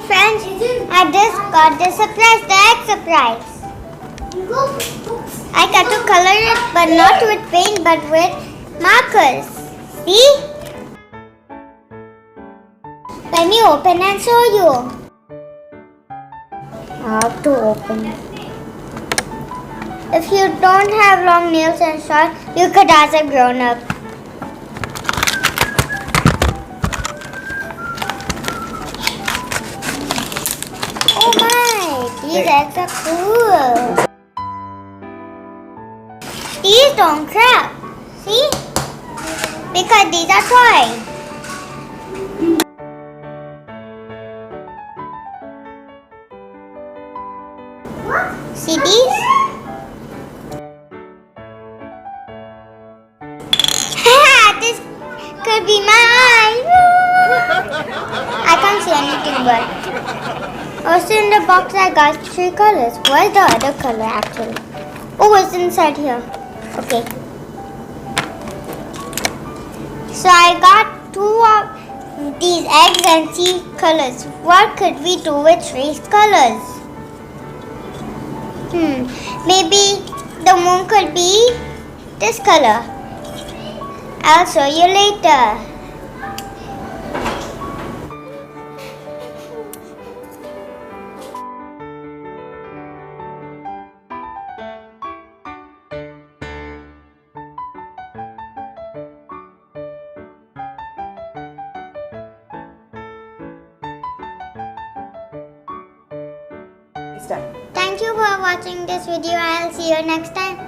Friends, I just got the surprise, the egg surprise. I got to color it, but not with paint, but with markers. See? Let me open and show you. I have to open it. If you don't have long nails and short, you could ask a grown-up. Oh my, these eggs are cool. These don't crack. See? Because these are toys. See these? This could be my eye. I can't see anything but. Also in the box I got 3 colors. Where's the other color actually? Oh, it's inside here. Okay. So I got 2 of these eggs and 3 colors. What could we do with 3 colors? Maybe the moon could be this color. I'll show you later. Thank you for watching this video. I'll see you next time.